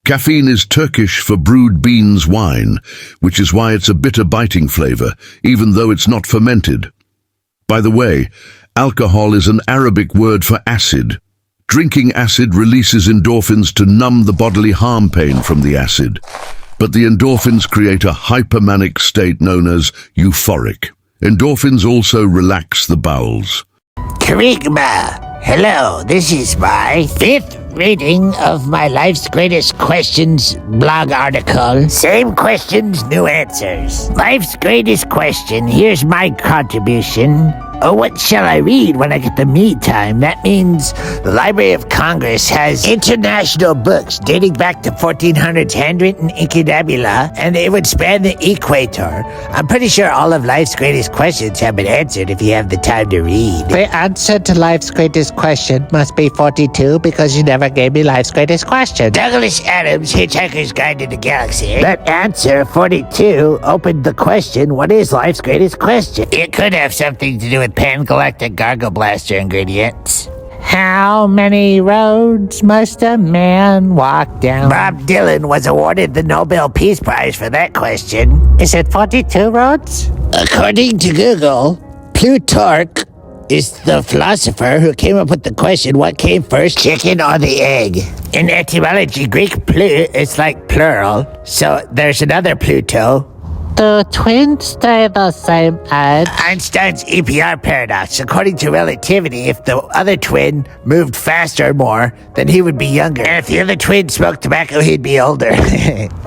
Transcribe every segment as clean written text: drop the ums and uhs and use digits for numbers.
Caffeine is Turkish for brewed beans wine, which is why it's a bitter biting flavor, even though it's not fermented. By the way, alcohol is an Arabic word for acid. Drinking acid releases endorphins to numb the bodily harm pain from the acid. But the endorphins create a hypermanic state known as euphoric. Endorphins also relax the bowels. Kerygma. Hello, this is my 5th reading of my Life's Greatest Questions blog article. Same questions, new answers. Life's Greatest Question. Here's my contribution. Oh, what shall I read when I get the me time? That means the Library of Congress has international books dating back to 1400s handwritten incunabula, and it would span the equator. I'm pretty sure all of life's greatest questions have been answered if you have the time to read. The answer to life's greatest question must be 42 because you never gave me life's greatest question. Douglas Adams' Hitchhiker's Guide to the Galaxy. That answer, 42, opened the question, what is life's greatest question? It could have something to do with pan-galactic gargle blaster ingredients. How many roads must a man walk down? Bob Dylan was awarded the Nobel Peace Prize for that question. Is it 42 roads? According to Google, Plutarch is the philosopher who came up with the question, what came first, chicken or the egg? In etymology, Greek plu is like plural, so there's another Pluto. Do twins stay the same age? Einstein's EPR paradox. According to relativity, if the other twin moved faster or more, then he would be younger. And if the other twin smoked tobacco, he'd be older.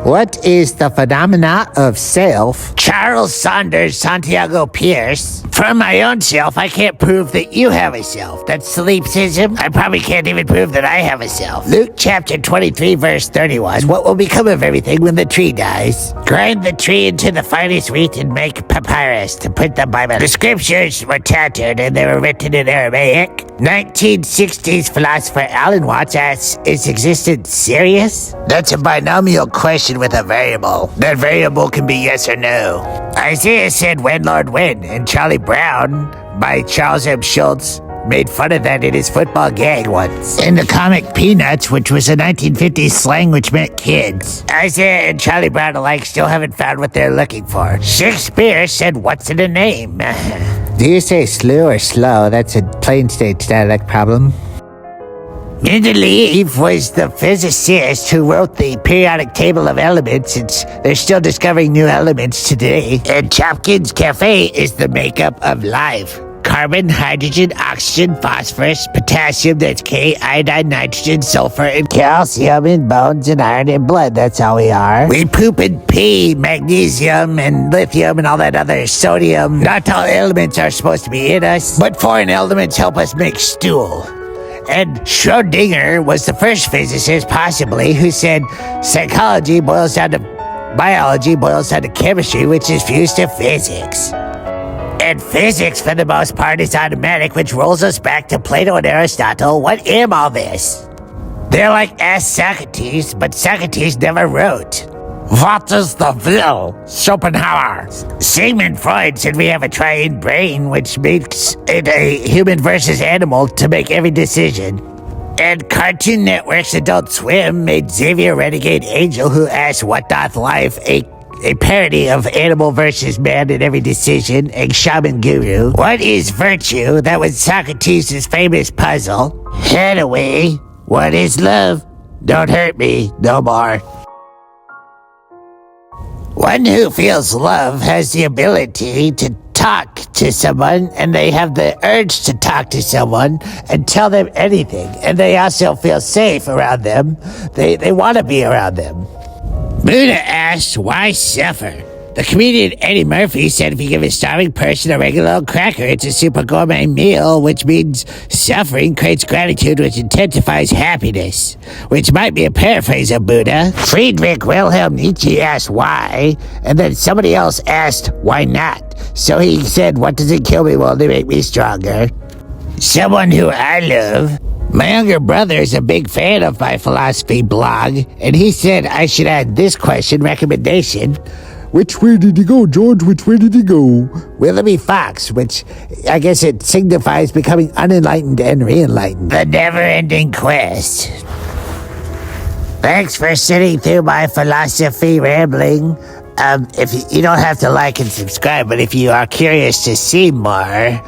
What is the phenomena of self? Charles Saunders Santiago Pierce. From my own self, I can't prove that you have a self. That's solipsism. I probably can't even prove that I have a self. Luke chapter 23, verse 31. What will become of everything when the tree dies? Grind the tree into the finest wheat and make papyrus to print the Bible. The scriptures were tattered and they were written in Aramaic. 1960s philosopher Alan Watts asks, is existence serious? That's a binomial question with a variable. That variable can be yes or no. Isaiah said, when, Lord, when? And Charlie Brown, by Charles M. Schultz, made fun of that in his football gag once. In the comic Peanuts, which was a 1950s slang which meant kids, Isaiah and Charlie Brown alike still haven't found what they're looking for. Shakespeare said, what's in a name? Do you say slew or slow? That's a plain state dialect problem. Mendeleev was the physicist who wrote the periodic table of elements. They're still discovering new elements today. And Chopkin's Cafe is the makeup of life. Carbon, hydrogen, oxygen, phosphorus, potassium, that's K, iodine, nitrogen, sulfur, and calcium in bones and iron in blood. That's how we are. We poop and pee, magnesium and lithium and all that other sodium. Not all elements are supposed to be in us, but foreign elements help us make stool. And Schrödinger was the first physicist, possibly, who said psychology boils down to biology, boils down to chemistry, which is fused to physics. And physics, for the most part, is automatic, which rolls us back to Plato and Aristotle. What am all this? They're like Ask Socrates, but Socrates never wrote. What is the will? Schopenhauer. Sigmund Freud said we have a triune brain, which makes it a human versus animal to make every decision. And Cartoon Network's Adult Swim made Xavier Renegade Angel, who asked, what doth life, a parody of animal versus man in every decision, and Shaman Guru. What is virtue? That was Socrates' famous puzzle. Anyway, what is love? Don't hurt me no more. One who feels love has the ability to talk to someone, and they have the urge to talk to someone and tell them anything. And they also feel safe around them. They want to be around them. Buddha asked, why suffer? The comedian Eddie Murphy said if you give a starving person a regular old cracker, it's a super gourmet meal, which means suffering creates gratitude, which intensifies happiness, which might be a paraphrase of Buddha. Friedrich Wilhelm Nietzsche asked why, and then somebody else asked why not. So he said, what does it kill me will only make me stronger. Someone who I love. My younger brother is a big fan of my philosophy blog, and he said I should add this question recommendation. Which way did he go, George? Which way did he go? Willoughby Fox, which I guess it signifies becoming unenlightened and re-enlightened. The never-ending quest. Thanks for sitting through my philosophy rambling. If you don't have to like and subscribe, but if you are curious to see more,